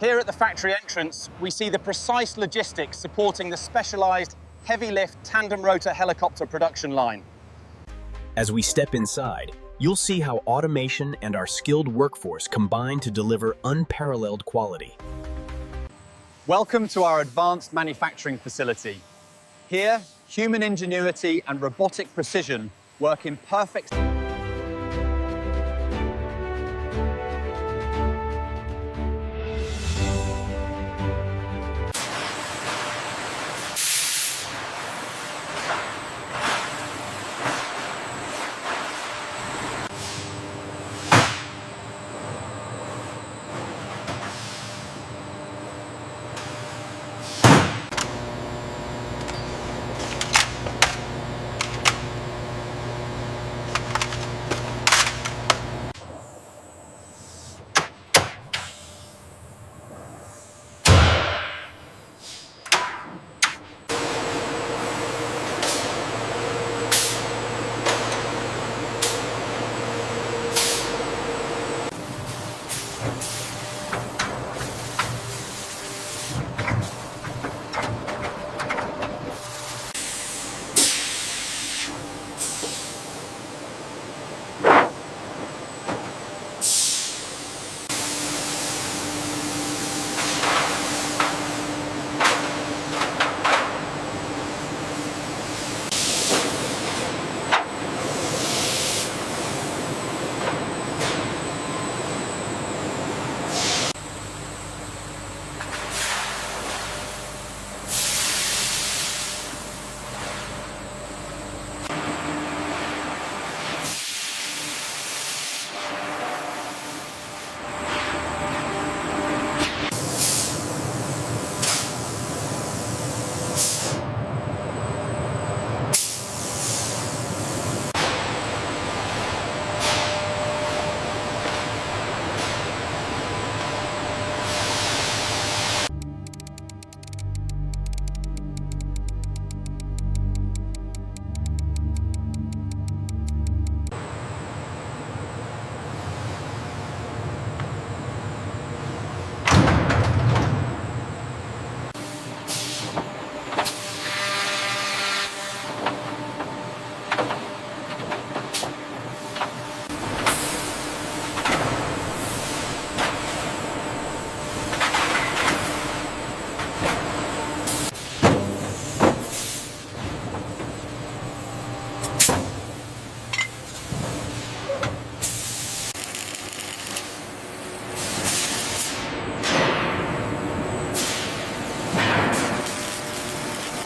Here at the factory entrance, we see the precise logistics supporting the specialized heavy-lift tandem-rotor helicopter production line. As we step inside, you'll see how automation and our skilled workforce combine to deliver unparalleled quality. Welcome to our advanced manufacturing facility. Here, human ingenuity and robotic precision work in perfect...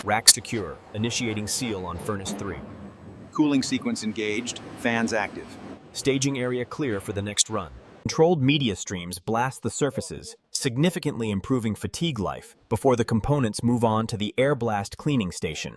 Rack secure, initiating seal on furnace 3. Cooling sequence engaged, fans active. Staging area clear for the next run. Controlled media streams blast the surfaces, significantly improving fatigue life before the components move on to the air blast cleaning station.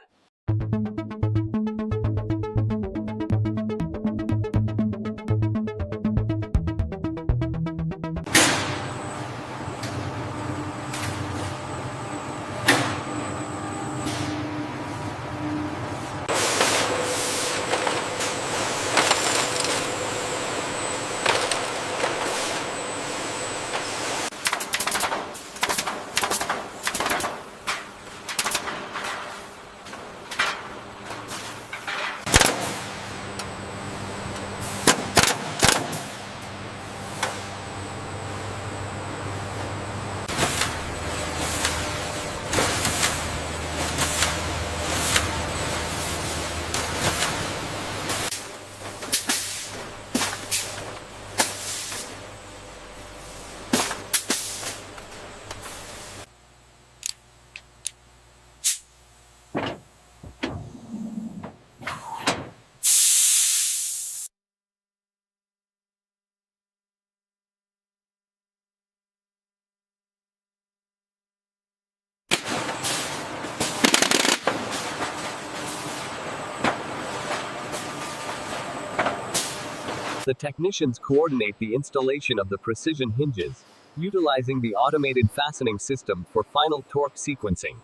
The technicians coordinate the installation of the precision hinges, utilizing the automated fastening system for final torque sequencing.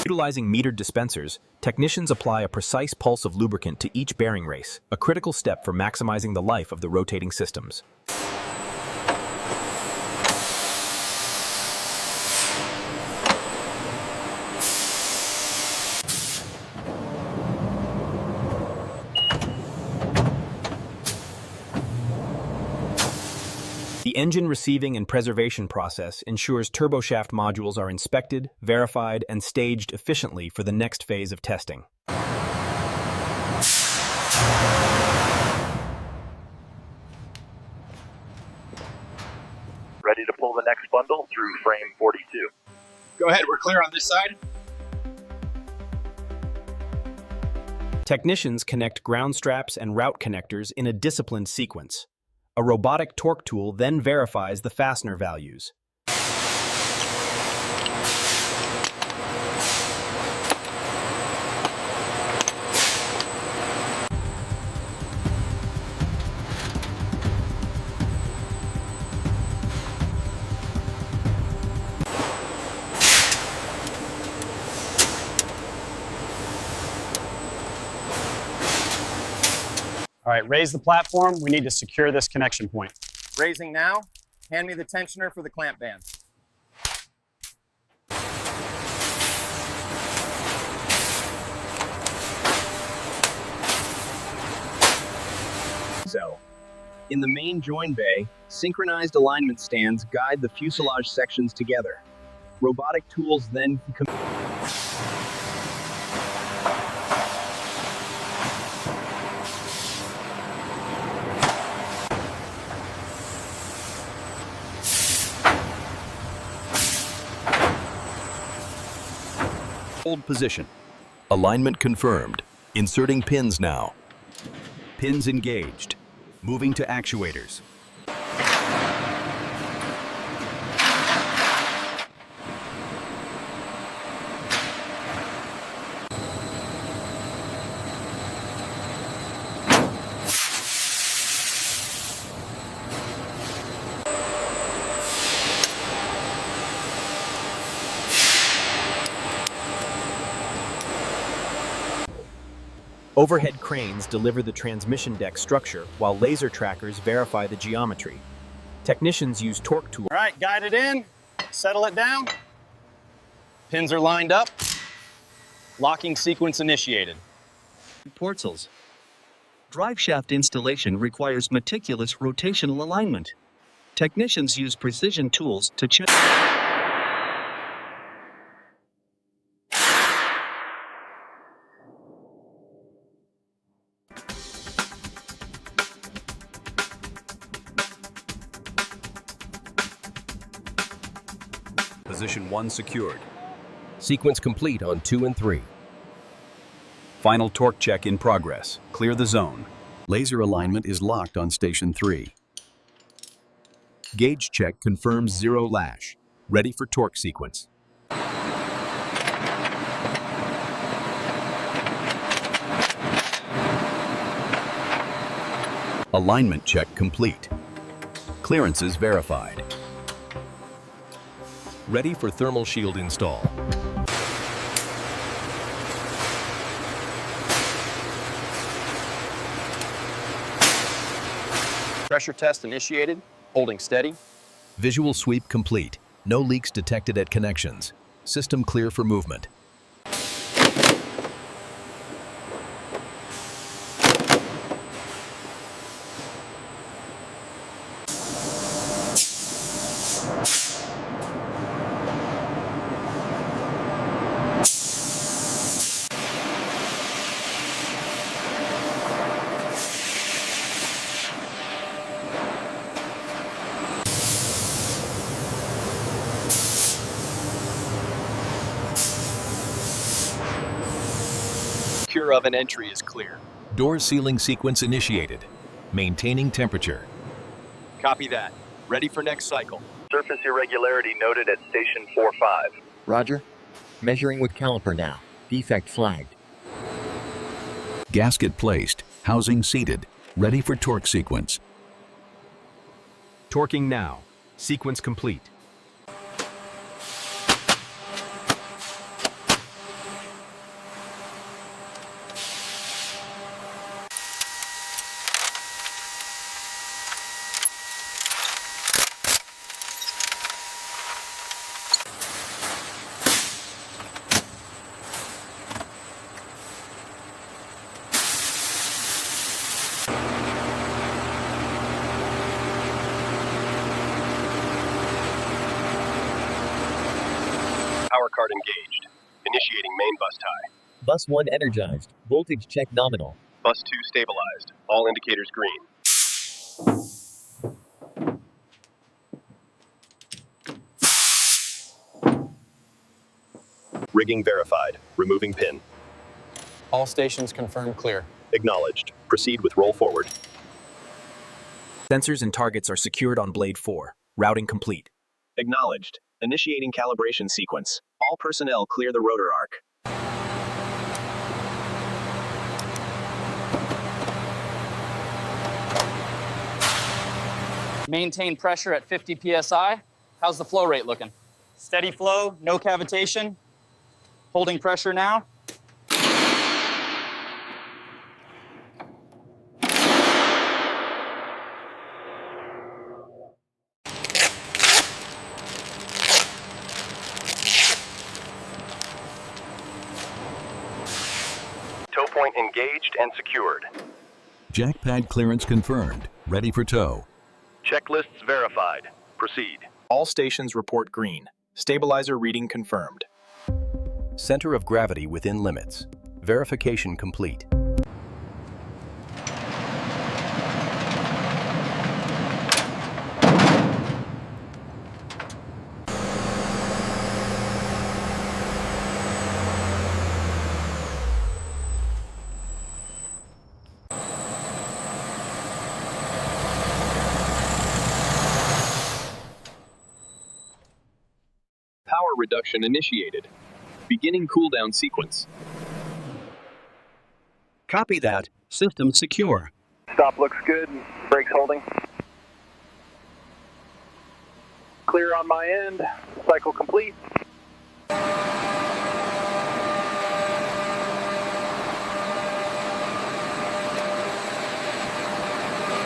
Utilizing metered dispensers, technicians apply a precise pulse of lubricant to each bearing race, a critical step for maximizing the life of the rotating systems. The engine receiving and preservation process ensures turboshaft modules are inspected, verified, and staged efficiently for the next phase of testing. Ready to pull the next bundle through frame 42. Go ahead, we're clear on this side. Technicians connect ground straps and route connectors in a disciplined sequence. A robotic torque tool then verifies the fastener values. All right, raise the platform. We need to secure this connection point. Raising now. Hand me the tensioner for the clamp band. In the main join bay, synchronized alignment stands guide the fuselage sections together. Robotic tools then Hold position. Alignment confirmed. Inserting pins now. Pins engaged. Moving to actuators. Overhead cranes deliver the transmission deck structure, while laser trackers verify the geometry. Technicians use torque tools. All right, guide it in. Settle it down. Pins are lined up. Locking sequence initiated. Portals. Drive shaft installation requires meticulous rotational alignment. Technicians use precision tools to check. Position 1 secured. Sequence complete on 2 and 3. Final torque check in progress. Clear the zone. Laser alignment is locked on station 3. Gauge check confirms 0 lash. Ready for torque sequence. Alignment check complete. Clearances verified. Ready for thermal shield install. Pressure test initiated. Holding steady. Visual sweep complete. No leaks detected at connections. System clear for movement. Cure oven entry is clear. Door sealing sequence initiated. Maintaining temperature. Copy that. Ready for next cycle. Surface irregularity noted at station 45. Roger. Measuring with caliper now. Defect flagged. Gasket placed. Housing seated. Ready for torque sequence. Torquing now. Sequence complete. start engaged. Initiating main bus tie. Bus 1 energized. Voltage check nominal. Bus 2 stabilized. All indicators green. Rigging verified. Removing pin. All stations confirmed clear. Acknowledged. Proceed with roll forward. Sensors and targets are secured on Blade 4. Routing complete. Acknowledged. Initiating calibration sequence. All personnel clear the rotor arc. Maintain pressure at 50 psi. How's the flow rate looking? Steady flow, no cavitation. Holding pressure now. Tow point engaged and secured. Jack pad clearance confirmed. Ready for tow. Checklists verified. Proceed. All stations report green. Stabilizer reading confirmed. Center of gravity within limits. Verification complete. Power reduction initiated. Beginning cooldown sequence. Copy that. System secure. Stop looks good. Brakes holding. Clear on my end. Cycle complete.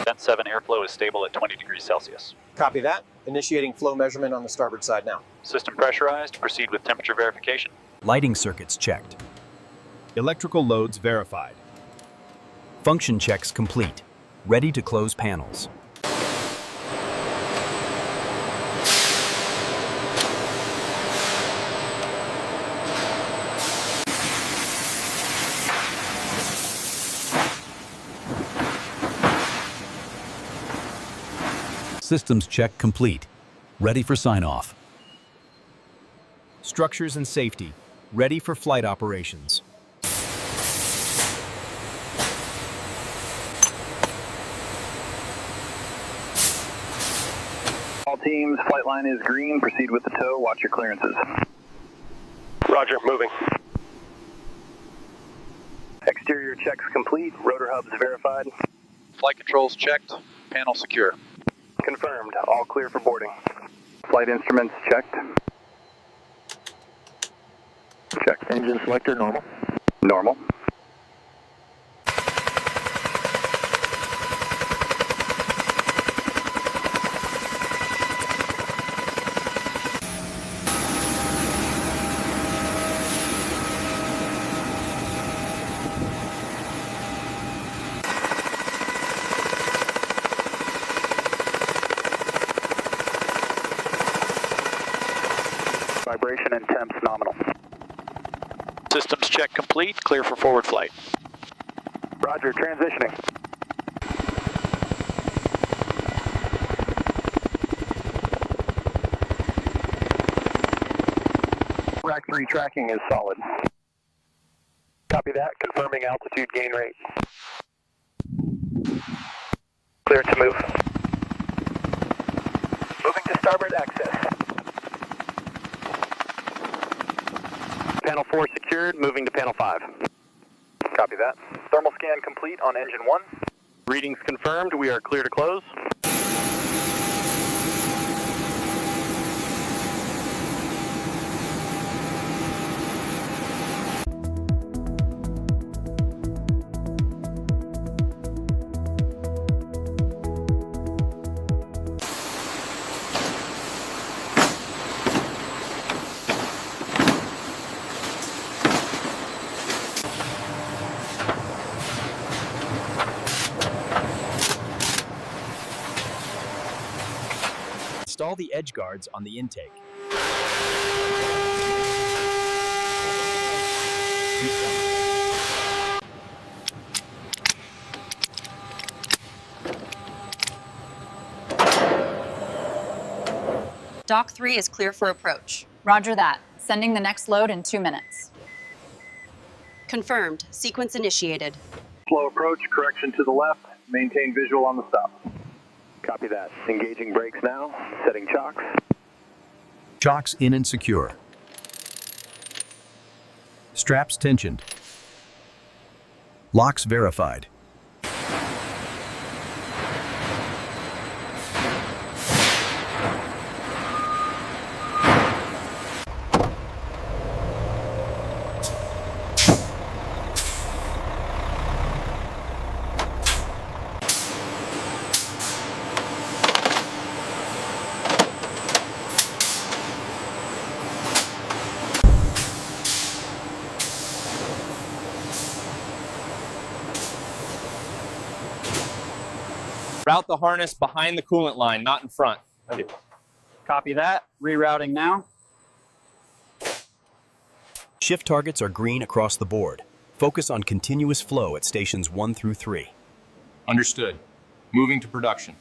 Vent 7 airflow is stable at 20 degrees Celsius. Copy that. Initiating flow measurement on the starboard side now. System pressurized. Proceed with temperature verification. Lighting circuits checked. Electrical loads verified. Function checks complete. Ready to close panels. Systems check complete. Ready for sign-off. Structures and safety. Ready for flight operations. All teams, flight line is green. Proceed with the tow. Watch your clearances. Roger, moving. Exterior checks complete. Rotor hubs verified. Flight controls checked. Panel secure. Confirmed. All clear for boarding. Flight instruments checked. Check. Engine selector normal. Normal. Vibration and temps nominal. Systems check complete. Clear for forward flight. Roger, transitioning. Rack 3 tracking is solid. Copy that, confirming altitude gain rate. Clear to move. Moving to starboard access. Panel 4 secured, moving to panel 5. Copy that. Thermal scan complete on engine 1. Readings confirmed, we are clear to close. Install the edge guards on the intake. Dock 3 is clear for approach. Roger that. Sending the next load in 2 minutes. Confirmed. Sequence initiated. Slow approach, correction to the left. Maintain visual on the stop. Copy that. Engaging brakes now. Setting chocks. Chocks in and secure. Straps tensioned. Locks verified. Route the harness behind the coolant line, not in front. Copy that. Rerouting now. Shift targets are green across the board. Focus on continuous flow at stations 1 through 3. Understood. Moving to production.